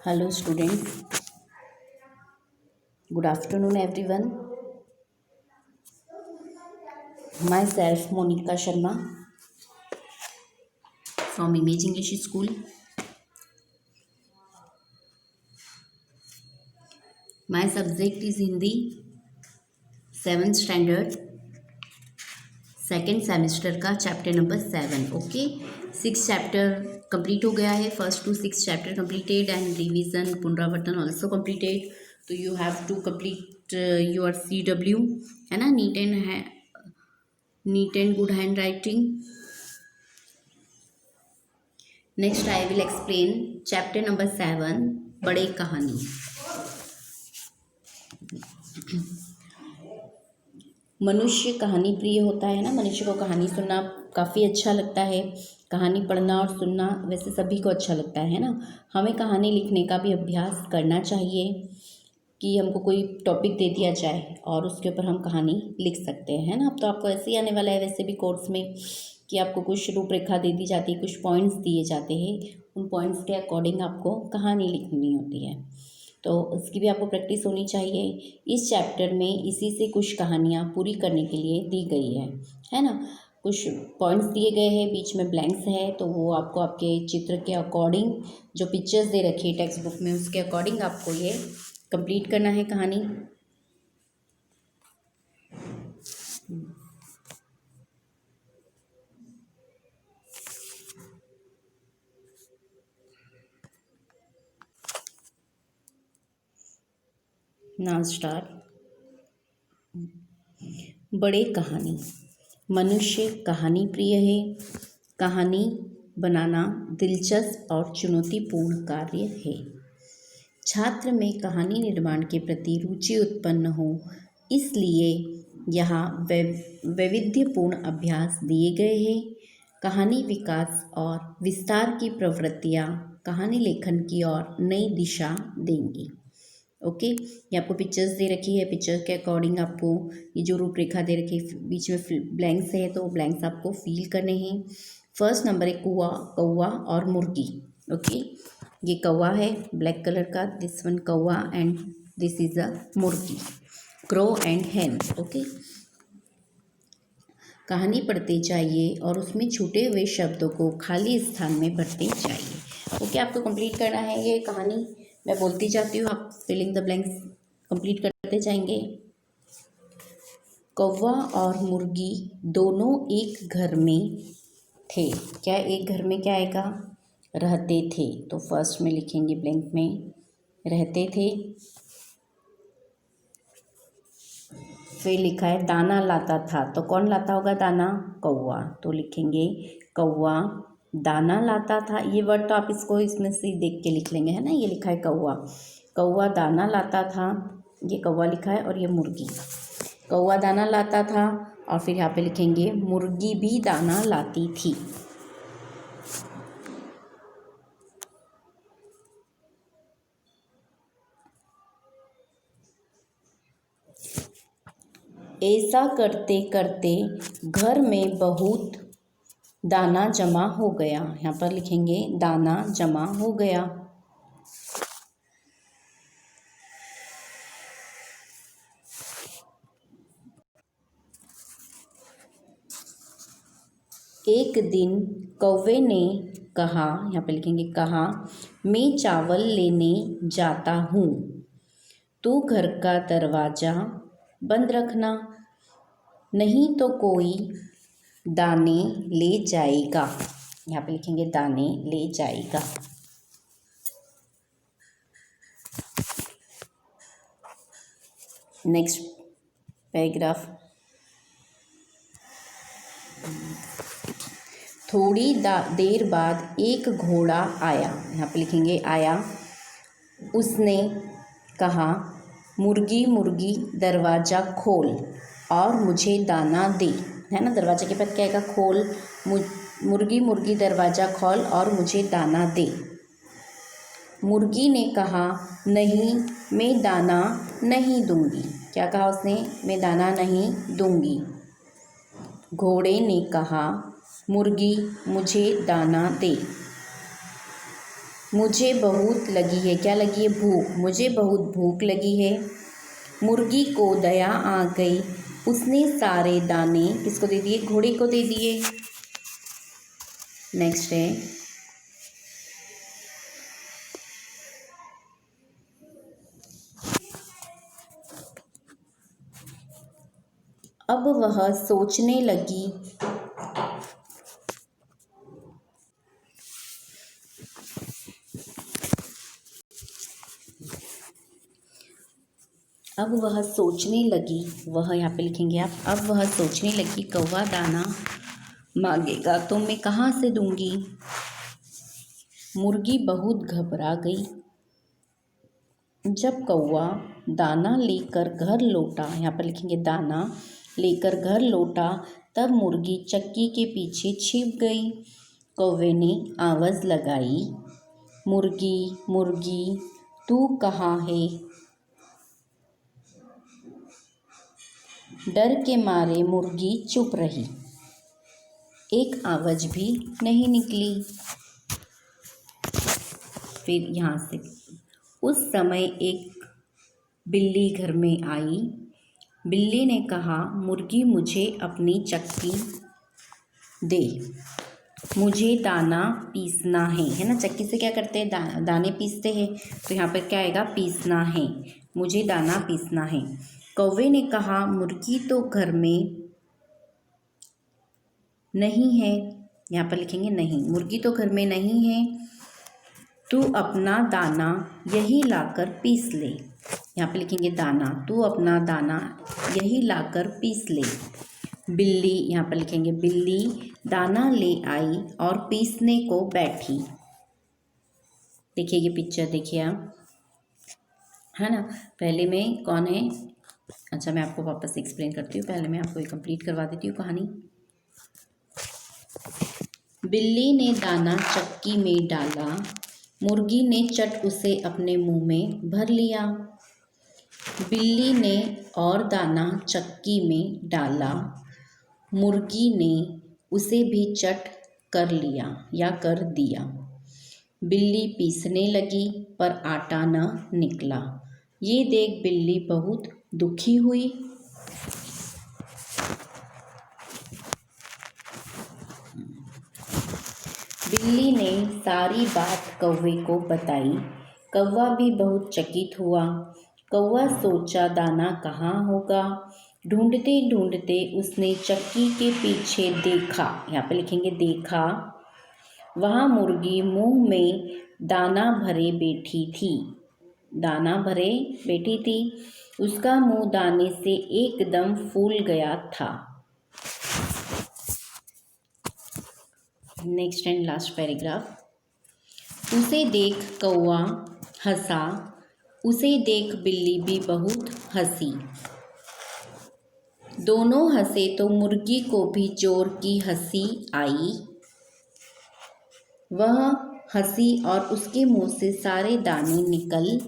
Hello students, good afternoon everyone. Myself Monica Sharma from Image English School. My subject is Hindi 7th standard second semester का chapter number 7. Okay, 6 chapter complete हो गया है. First to 6 chapter completed and revision पुनरावर्तन also completed. तो you have to complete your CW, है ना, neat and good handwriting. Next I will explain chapter number 7, बड़े कहानी. मनुष्य कहानी प्रिय होता है ना. मनुष्य को कहानी सुनना काफ़ी अच्छा लगता है. कहानी पढ़ना और सुनना वैसे सभी को अच्छा लगता है ना. हमें कहानी लिखने का भी अभ्यास करना चाहिए कि हमको कोई टॉपिक दे दिया जाए और उसके ऊपर हम कहानी लिख सकते हैं, है ना. अब तो आपको ऐसे ही आने वाला है वैसे भी कोर्स में कि आपको कुछ रूपरेखा दे दी जाती है, कुछ पॉइंट्स दिए जाते हैं. उन पॉइंट्स के अकॉर्डिंग आपको कहानी लिखनी होती है. तो उसकी भी आपको प्रैक्टिस होनी चाहिए. इस चैप्टर में इसी से कुछ कहानियाँ पूरी करने के लिए दी गई है ना. कुछ पॉइंट्स दिए गए हैं, बीच में ब्लैंक्स है, तो वो आपको आपके चित्र के अकॉर्डिंग जो पिक्चर्स दे रखी है टेक्स्ट बुक में उसके अकॉर्डिंग आपको ये कंप्लीट करना है कहानी. Now start. बड़े कहानी. मनुष्य कहानी प्रिय है. कहानी बनाना दिलचस्प और चुनौतीपूर्ण कार्य है. छात्र में कहानी निर्माण के प्रति रुचि उत्पन्न हो, इसलिए यहाँ वैविध्यपूर्ण अभ्यास दिए गए हैं. कहानी विकास और विस्तार की प्रवृत्तियाँ कहानी लेखन की ओर नई दिशा देंगी. ओके, ये आपको पिक्चर्स दे रखी है. पिक्चर के अकॉर्डिंग आपको ये जो रूपरेखा दे रखी है, बीच में ब्लैंक्स है, तो ब्लैंक्स आपको फिल करने हैं. फर्स्ट नंबर है कौवा और मुर्गी. ओके, ये कौवा है ब्लैक कलर का, दिस वन कौवा एंड दिस इज अ मुर्गी, क्रो एंड hen. ओके, कहानी पढ़ते जाइए और उसमें छूटे हुए शब्दों को खाली स्थान में भरते जाइए. ओके, आपको कंप्लीट करना है ये कहानी. मैं बोलती जाती हूँ, आप फिलिंग द ब्लैंक्स कंप्लीट करते जाएंगे. कौवा और मुर्गी दोनों एक घर में थे. क्या एक घर में क्या आएगा? रहते थे. तो फर्स्ट में लिखेंगे ब्लैंक में रहते थे. फिर लिखा है दाना लाता था. तो कौन लाता होगा दाना? कौवा. तो लिखेंगे कौवा दाना लाता था. ये वर्ड तो आप इसमें से देख के लिख लेंगे, है ना. ये लिखा है कौवा. कौवा दाना लाता था, ये कौवा लिखा है, और ये मुर्गी. कौवा दाना लाता था और फिर यहाँ पे लिखेंगे मुर्गी भी दाना लाती थी. ऐसा करते करते घर में बहुत दाना जमा हो गया. यहाँ पर लिखेंगे दाना जमा हो गया. एक दिन कौवे ने कहा, यहाँ पे लिखेंगे कहा, मैं चावल लेने जाता हूँ, तू घर का दरवाज़ा बंद रखना, नहीं तो कोई दाने ले जाएगा. यहाँ पे लिखेंगे दाने ले जाएगा. Next paragraph. थोड़ी देर बाद एक घोड़ा आया. यहाँ पे लिखेंगे आया. उसने कहा, मुर्गी मुर्गी दरवाज़ा खोल और मुझे दाना दे. है ना, दरवाजे के बाद क्या आएगा? खोल. मुर्गी मुर्गी दरवाज़ा खोल और मुझे दाना दे. मुर्गी ने कहा, नहीं, मैं दाना नहीं दूंगी. क्या कहा उसने? मैं दाना नहीं दूंगी. घोड़े ने कहा, मुर्गी मुझे दाना दे. मुझे बहुत लगी है, क्या लगी है? भूख। मुझे बहुत भूख लगी है। मुर्गी को दया आ गई, उसने सारे दाने किसको दे दिए? घोड़े को दे दिए। नेक्स्ट है, अब वह सोचने लगी, अब वह सोचने लगी, वह यहाँ पे लिखेंगे आप। अब वह सोचने लगी, कौवा दाना मांगेगा तो मैं कहाँ से दूंगी? मुर्गी बहुत घबरा गई। जब कौवा दाना लेकर घर लौटा, यहाँ पर लिखेंगे दाना लेकर घर लौटा, तब मुर्गी चक्की के पीछे छिप गई। कौवे ने आवाज़ लगाई, मुर्गी मुर्गी तू कहाँ है? डर के मारे मुर्गी चुप रही, एक आवाज़ भी नहीं निकली। फिर यहाँ से, उस समय एक बिल्ली घर में आई। बिल्ली ने कहा, मुर्गी मुझे अपनी चक्की दे, मुझे दाना पीसना है ना। चक्की से क्या करते हैं? दाने पीसते हैं। तो यहाँ पर क्या आएगा? पीसना है, मुझे दाना पीसना है। कौवे ने कहा, मुर्गी तो घर में नहीं है। यहाँ पर लिखेंगे नहीं, मुर्गी तो घर में नहीं है, तू अपना दाना यही लाकर पीस ले। यहाँ पे लिखेंगे दाना, तू अपना दाना यही लाकर पीस ले। बिल्ली, यहाँ पर लिखेंगे बिल्ली दाना ले आई और पीसने को बैठी। देखिए ये पिक्चर देखिए आप, है ना। पहले में कौन है? अच्छा, मैं आपको वापस एक्सप्लेन करती हूँ। पहले मैं आपको ये कंप्लीट करवा देती हूँ कहानी। बिल्ली ने दाना चक्की में डाला, मुर्गी ने चट उसे अपने मुंह में भर लिया। बिल्ली ने और दाना चक्की में डाला, मुर्गी ने उसे भी चट कर लिया या कर दिया। बिल्ली पीसने लगी पर आटा न निकला। ये देख बिल्ली बहुत दुखी हुई। बिल्ली ने सारी बात कौवे को बताई। कौवा भी बहुत चकित हुआ। कौवा सोचा दाना कहाँ होगा। ढूंढते ढूंढते उसने चक्की के पीछे देखा, यहाँ पे लिखेंगे देखा, वहाँ मुर्गी मुंह में दाना भरे बैठी थी। दाना भरे बैठी थी, उसका मुंह दाने से एकदम फूल गया था। Next and last paragraph. उसे देख कौवा हंसा, उसे देख बिल्ली भी बहुत हंसी। दोनों हंसे तो मुर्गी को भी जोर की हंसी आई। वह हंसी और उसके मुंह से सारे दाने निकल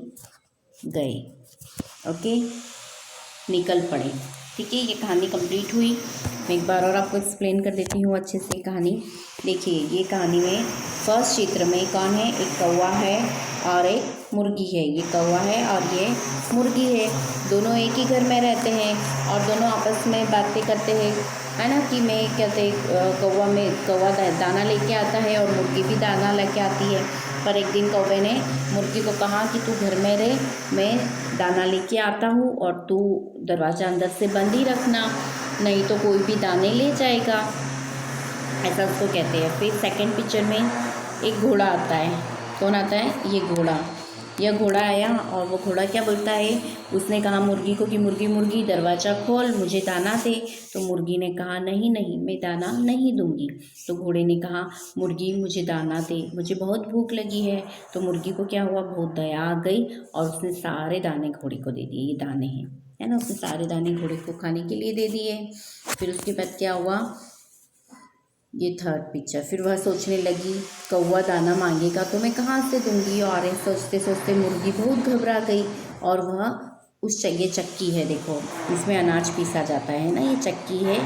गए। ओके, निकल पड़े। ठीक है, ये कहानी कंप्लीट हुई। मैं एक बार और आपको एक्सप्लेन कर देती हूँ अच्छे से कहानी। देखिए, ये कहानी में फर्स्ट चित्र में कौन है? एक कौवा है और एक मुर्गी है। ये कौवा है और ये मुर्गी है। दोनों एक ही घर में रहते हैं और दोनों आपस में बातें करते हैं, है ना। कि मैं कहते कौवा दाना लेके आता है और मुर्गी भी दाना लेके आती है। पर एक दिन कौवे ने मुर्गी को कहा कि तू घर में रह, मैं दाना लेके आता हूँ और तू दरवाज़ा अंदर से बंद ही रखना, नहीं तो कोई भी दाने ले जाएगा, ऐसा उसको कहते हैं। फिर सेकंड पिक्चर में एक घोड़ा आता है। कौन आता है? ये घोड़ा। यह घोड़ा आया और वो घोड़ा क्या बोलता है? उसने कहा मुर्गी को कि मुर्गी मुर्गी दरवाज़ा खोल, मुझे दाना दे। तो मुर्गी ने कहा नहीं नहीं, मैं दाना नहीं दूंगी। तो घोड़े ने कहा मुर्गी मुझे दाना दे, मुझे बहुत भूख लगी है। तो मुर्गी को क्या हुआ? बहुत दया आ गई और उसने सारे दाने घोड़े को दे दिए। ये दाने हैं, है ना, उसने सारे दाने घोड़े को खाने के लिए दे दिए। फिर उसके बाद क्या हुआ? ये थर्ड पिक्चर। फिर वह सोचने लगी, कौवा दाना मांगेगा तो मैं कहाँ से दूंगी। और सोचते सोचते मुर्गी बहुत घबरा गई और वह ये चक्की है, देखो इसमें अनाज पीसा जाता है ना, ये चक्की है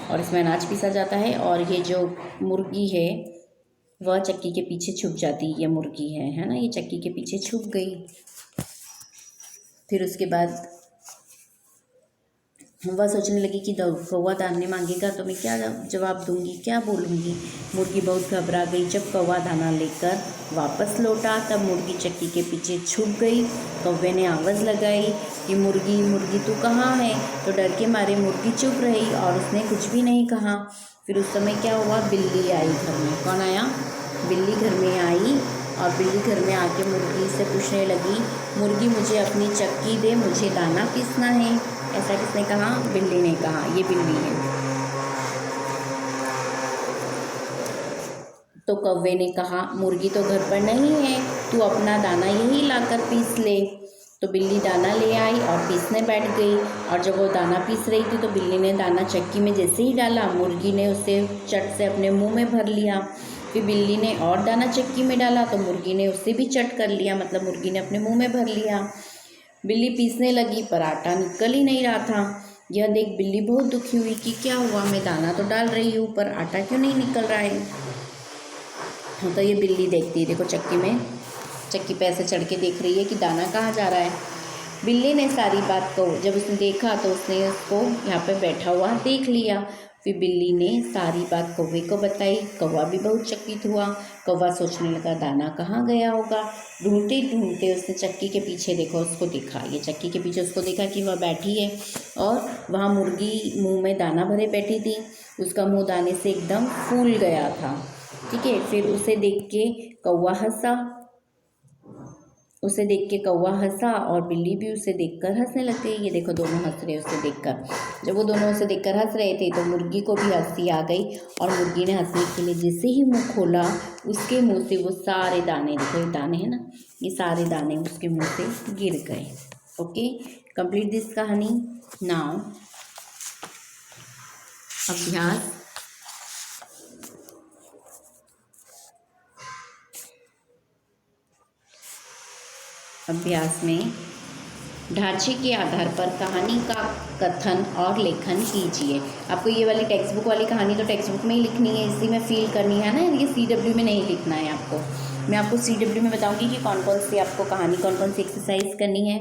और इसमें अनाज पीसा जाता है। और ये जो मुर्गी है वह चक्की के पीछे छुप जाती, ये मुर्गी है ना, ये चक्की के पीछे छुप गई। फिर उसके बाद वह सोचने लगी कि कौवा दाने मांगेगा तो मैं क्या जवाब दूंगी, क्या बोलूँगी। मुर्गी बहुत घबरा गई। जब कौवा दाना लेकर वापस लौटा तब मुर्गी चक्की के पीछे छुप गई। कौवे ने आवाज़ लगाई कि मुर्गी मुर्गी तू कहाँ है। तो डर के मारे मुर्गी चुप रही और उसने कुछ भी नहीं कहा। फिर उस समय क्या हुआ, बिल्ली आई घर में। कौन आया, बिल्ली घर में आई। और बिल्ली घर में आके मुर्गी से पूछने लगी, मुर्गी मुझे अपनी चक्की दे, मुझे दाना पीसना है। ऐसा किसने कहा, बिल्ली ने कहा, ये बिल्ली है। तो कौवे ने कहा, मुर्गी तो घर पर नहीं है, तू अपना दाना यही लाकर पीस ले। तो बिल्ली दाना ले आई और पीसने बैठ गई। और जब वो दाना पीस रही थी तो बिल्ली ने दाना चक्की में जैसे ही डाला, मुर्गी ने उसे चट से अपने मुंह में भर लिया। फिर बिल्ली ने और दाना चक्की में डाला तो मुर्गी ने उससे भी चट कर लिया, मतलब मुर्गी ने अपने मुंह में भर लिया। बिल्ली पीसने लगी पर आटा निकल ही नहीं रहा था। यह देख बिल्ली बहुत दुखी हुई कि क्या हुआ, मैं दाना तो डाल रही हूँ पर आटा क्यों नहीं निकल रहा है। तो ये बिल्ली देखती है, देखो चक्की पे ऐसे चढ़ के देख रही है कि दाना कहाँ जा रहा है। बिल्ली ने सारी बात को जब उसने देखा तो उसने उसको यहाँ पे बैठा हुआ देख लिया। फिर बिल्ली ने सारी बात कौवे को बताई। कौवा भी बहुत चकित हुआ। कौवा सोचने लगा दाना कहाँ गया होगा। ढूंढते ढूंढते उसने चक्की के पीछे देखो, उसको देखा, ये चक्की के पीछे उसको देखा कि वह बैठी है और वहाँ मुर्गी मुंह में दाना भरे बैठी थी। उसका मुंह दाने से एकदम फूल गया था। ठीक है, फिर उसे देख के कौवा हंसा और बिल्ली भी उसे देखकर हंसने लग गई। ये देखो दोनों हंस रहे उसे देखकर। जब वो दोनों उसे देखकर हंस रहे थे तो मुर्गी को भी हंसी आ गई और मुर्गी ने हंसने के लिए जैसे ही मुंह खोला, उसके मुंह से वो सारे दाने, देखो ये दाने हैं ना, ये सारे दाने उसके मुंह से गिर गए। ओके, कंप्लीट दिस कहानी। नाउ अभ्यास में ढांचे के आधार पर कहानी का कथन और लेखन कीजिए। आपको ये वाली टेक्स्ट बुक वाली कहानी तो टेक्स्ट बुक में ही लिखनी है, इसी में फील करनी है ना, ये CW में नहीं लिखना है आपको। मैं आपको CW में बताऊंगी कि कौन कौन सी आपको कहानी, कौन कौन सी एक्सरसाइज करनी है।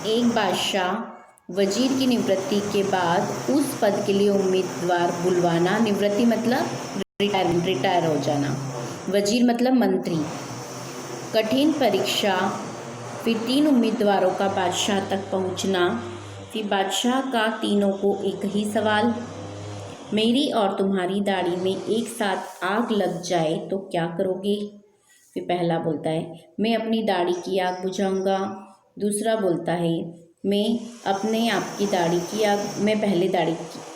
एक बादशाह वजीर की निवृत्ति के बाद उस पद के लिए उम्मीदवार बुलवाना। निवृत्ति मतलब रिटायर हो जाना। वजीर मतलब मंत्री। कठिन परीक्षा, फिर 3 उम्मीदवारों का बादशाह तक पहुंचना। फिर बादशाह का तीनों को एक ही सवाल, मेरी और तुम्हारी दाढ़ी में एक साथ आग लग जाए तो क्या करोगे। फिर पहला बोलता है, मैं अपनी दाढ़ी की आग बुझाऊंगा। दूसरा बोलता है, मैं अपने आपकी दाढ़ी की आग, मैं पहले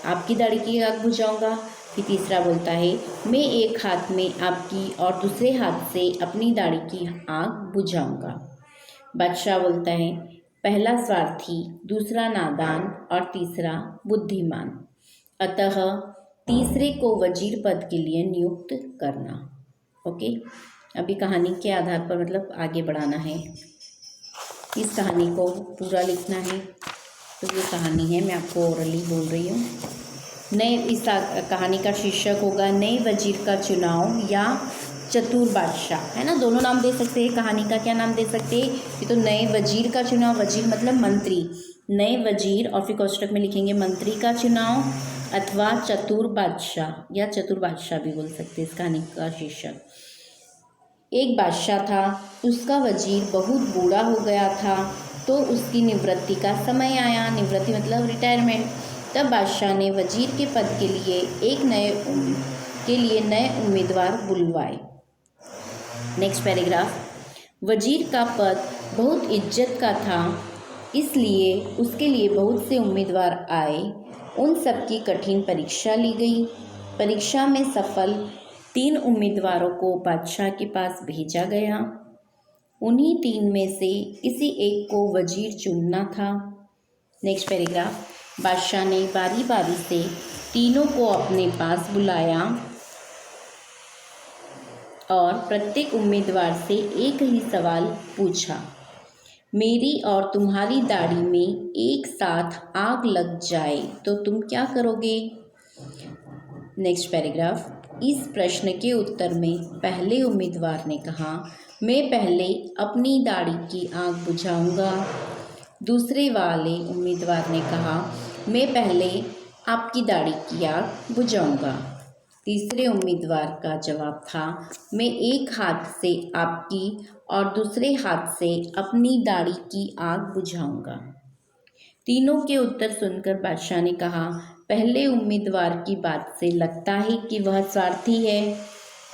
आपकी दाढ़ी की आग बुझाऊंगा। फिर तीसरा बोलता है, मैं एक हाथ में आपकी और दूसरे हाथ से अपनी दाढ़ी की आग बुझाऊंगा। बादशाह बोलता है, पहला स्वार्थी, दूसरा नादान और तीसरा बुद्धिमान, अतः तीसरे को वजीर पद के लिए नियुक्त करना। ओके, अभी कहानी के आधार पर मतलब आगे बढ़ाना है, इस कहानी को पूरा लिखना है। तो ये कहानी है, मैं आपको ओरली बोल रही हूँ। इस कहानी का शीर्षक होगा नए वजीर का चुनाव या चतुर बादशाह, है ना, दोनों नाम दे सकते हैं। कहानी का क्या नाम दे सकते हैं, ये तो नए वजीर का चुनाव, वजीर मतलब मंत्री, नए वजीर, और फिर कोष्टक में लिखेंगे मंत्री का चुनाव, अथवा चतुर बादशाह या चतुर बादशाह भी बोल सकते हैं इस कहानी का शीर्षक। एक बादशाह था, उसका वजीर बहुत बूढ़ा हो गया था तो उसकी निवृत्ति का समय आया। निवृत्ति मतलब रिटायरमेंट। तब बादशाह ने वजीर के पद के लिए नए उम्मीदवार बुलवाए। नेक्स्ट पैराग्राफ, वजीर का पद बहुत इज्जत का था, इसलिए उसके लिए बहुत से उम्मीदवार आए। उन सब की कठिन परीक्षा ली गई। परीक्षा में सफल 3 उम्मीदवारों को बादशाह के पास भेजा गया। उन्हीं 3 में से किसी एक को वजीर चुनना था। नेक्स्ट पैराग्राफ, बादशाह ने बारी बारी से तीनों को अपने पास बुलाया और प्रत्येक उम्मीदवार से एक ही सवाल पूछा, मेरी और तुम्हारी दाढ़ी में एक साथ आग लग जाए तो तुम क्या करोगे। Next paragraph. इस प्रश्न के उत्तर में पहले उम्मीदवार ने कहा, मैं पहले अपनी दाढ़ी की आग बुझाऊंगा। दूसरे वाले उम्मीदवार ने कहा, मैं पहले आपकी दाढ़ी की आग बुझाऊंगा। तीसरे उम्मीदवार का जवाब था, मैं एक हाथ से आपकी और दूसरे हाथ से अपनी दाढ़ी की आग बुझाऊंगा। तीनों के उत्तर सुनकर बादशाह ने कहा, पहले उम्मीदवार की बात से लगता है कि वह स्वार्थी है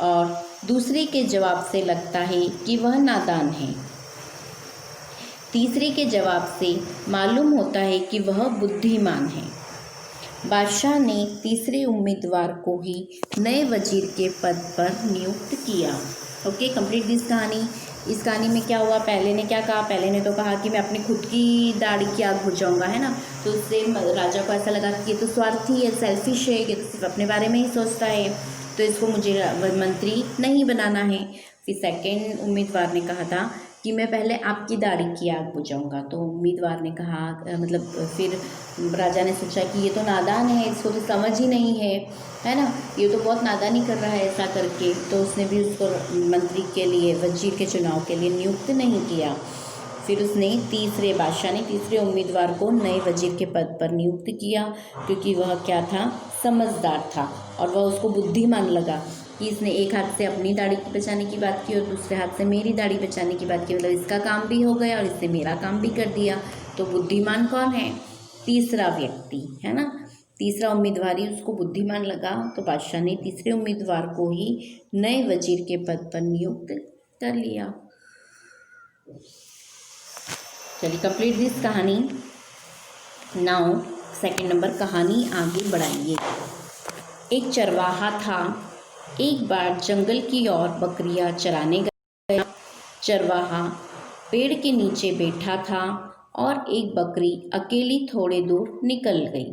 और दूसरे के जवाब से लगता है कि वह नादान है। तीसरे के जवाब से मालूम होता है कि वह बुद्धिमान है। बादशाह ने तीसरे उम्मीदवार को ही नए वजीर के पद पर नियुक्त किया। ओके, कंप्लीट दिस कहानी। इस कहानी में क्या हुआ, पहले ने क्या कहा, पहले ने तो कहा कि मैं अपनी खुद की दाढ़ी की आग बुझाऊंगा, है ना। तो उससे राजा को ऐसा लगा कि ये तो स्वार्थी है, सेल्फिश है, ये तो सिर्फ अपने बारे में ही सोचता है, तो इसको मुझे मंत्री नहीं बनाना है। फिर सेकेंड उम्मीदवार ने कहा था कि मैं पहले आपकी दाढ़ी की आग बुझाऊंगा। तो उम्मीदवार ने कहा, मतलब फिर राजा ने सोचा कि ये तो नादान है, इसको तो समझ ही नहीं है ना, ये तो बहुत नादानी कर रहा है ऐसा करके। तो उसने भी उसको मंत्री के लिए, वजीर के चुनाव के लिए नियुक्त नहीं किया। फिर उसने बादशाह ने तीसरे उम्मीदवार को नए वजीर के पद पर नियुक्त किया, क्योंकि वह क्या था, समझदार था और वह उसको बुद्धिमान लगा कि इसने एक हाथ से अपनी दाढ़ी बचाने की बात की और दूसरे हाथ से मेरी दाढ़ी बचाने की बात की, मतलब इसका काम भी हो गया और इसने मेरा काम भी कर दिया। तो बुद्धिमान कौन है, तीसरा व्यक्ति, है ना। तीसरा उम्मीदवार ही उसको बुद्धिमान लगा, तो बादशाह ने तीसरे उम्मीदवार को ही नए वजीर के पद पर नियुक्त कर लिया। चलिए, कंप्लीट दिस कहानी। नाउ सेकंड नंबर कहानी आगे बढ़ाइए। एक चरवाहा था। एक बार जंगल की ओर बकरियां चराने गया। चरवाहा पेड़ के नीचे बैठा था और एक बकरी अकेली थोड़े दूर निकल गई।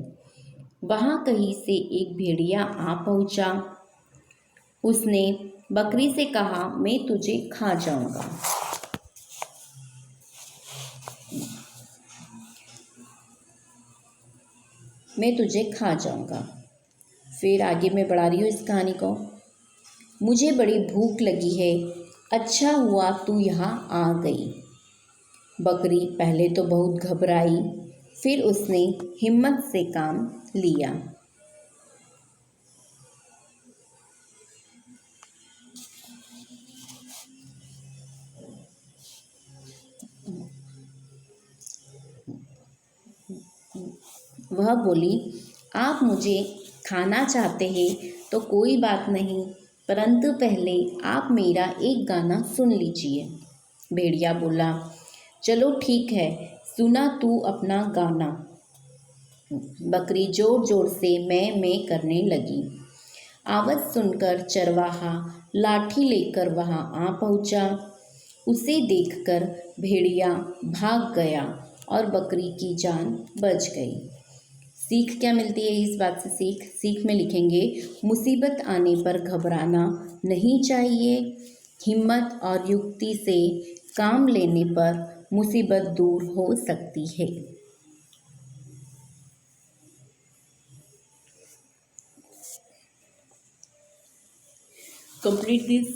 वहां कहीं से एक भेड़िया आ पहुंचा। उसने बकरी से कहा, मैं तुझे खा जाऊंगा। मैं तुझे खा जाऊंगा। फिर आगे मैं बढ़ा रही हूँ इस कहानी को। मुझे बड़ी भूख लगी है, अच्छा हुआ तू यहाँ आ गई। बकरी पहले तो बहुत घबराई, फिर उसने हिम्मत से काम लिया। वह बोली, आप मुझे खाना चाहते हैं तो कोई बात नहीं, परंतु पहले आप मेरा एक गाना सुन लीजिए। भेड़िया बोला, चलो ठीक है, सुना तू अपना गाना। बकरी जोर जोर से मैं करने लगी। आवाज़ सुनकर चरवाहा लाठी लेकर वहां आ पहुंचा। उसे देखकर भेड़िया भाग गया और बकरी की जान बच गई। सीख क्या मिलती है इस बात से? सीख में लिखेंगे, मुसीबत आने पर घबराना नहीं चाहिए। हिम्मत और युक्ति से काम लेने पर मुसीबत दूर हो सकती है। Complete this.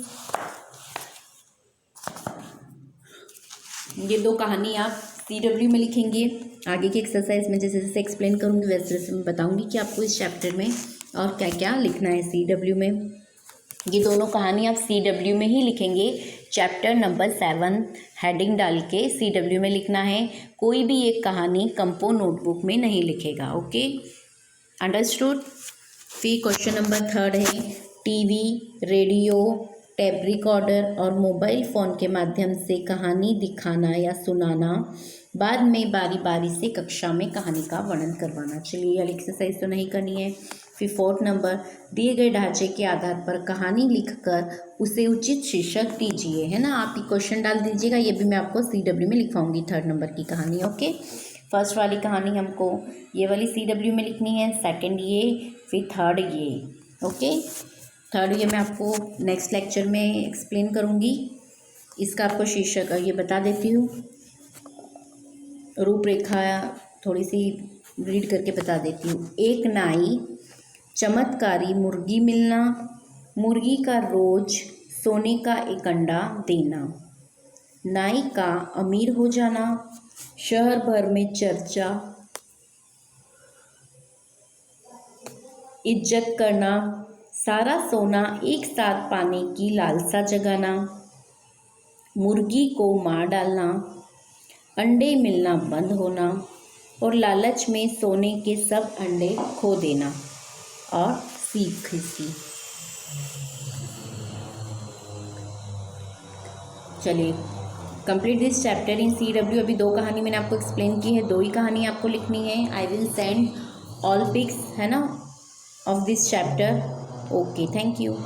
ये दो कहानी आप CW में लिखेंगे। आगे की एक्सरसाइज में जैसे जैसे एक्सप्लेन करूँगी वैसे वैसे मैं बताऊँगी कि आपको इस चैप्टर में और क्या क्या लिखना है CW में। ये दोनों कहानी आप CW में ही लिखेंगे। चैप्टर नंबर 7 हेडिंग डाल के CW में लिखना है। कोई भी एक कहानी कंपो नोटबुक में नहीं लिखेगा। Okay, understood. फिर क्वेश्चन नंबर 3 है, टीवी, रेडियो, टेप रिकॉर्डर और मोबाइल फ़ोन के माध्यम से कहानी दिखाना या सुनाना, बाद में बारी बारी से कक्षा में कहानी का वर्णन करवाना। चलिए, ये एक्सरसाइज तो नहीं करनी है। फिर 4 नंबर, दिए गए ढांचे के आधार पर कहानी लिखकर उसे उचित शीर्षक दीजिए, है ना। आप ये क्वेश्चन डाल दीजिएगा, ये भी मैं आपको CW में लिखवाऊंगी 3 नंबर की कहानी। ओके, फर्स्ट वाली कहानी हमको ये वाली CW में लिखनी है, सेकंड ये, फिर थर्ड ये। ओके, थर्ड ये मैं आपको नेक्स्ट लेक्चर में एक्सप्लेन करूँगी। इसका आपको शीर्षक ये बता देती हूँ। रूपरेखा थोड़ी सी रीड करके बता देती हूँ। एक नाई, चमत्कारी मुर्गी मिलना, मुर्गी का रोज सोने का एक अंडा देना, नाई का अमीर हो जाना, शहर भर में चर्चा, इज्जत करना, सारा सोना एक साथ पाने की लालसा जगाना, मुर्गी को मार डालना, अंडे मिलना बंद होना और लालच में सोने के सब अंडे खो देना। और सीख सी। चलिए, complete this chapter in CW। अभी 2 कहानी मैंने आपको एक्सप्लेन की है, 2 ही कहानी आपको लिखनी है। I will send all pics, है ना, of this chapter. Okay, thank you.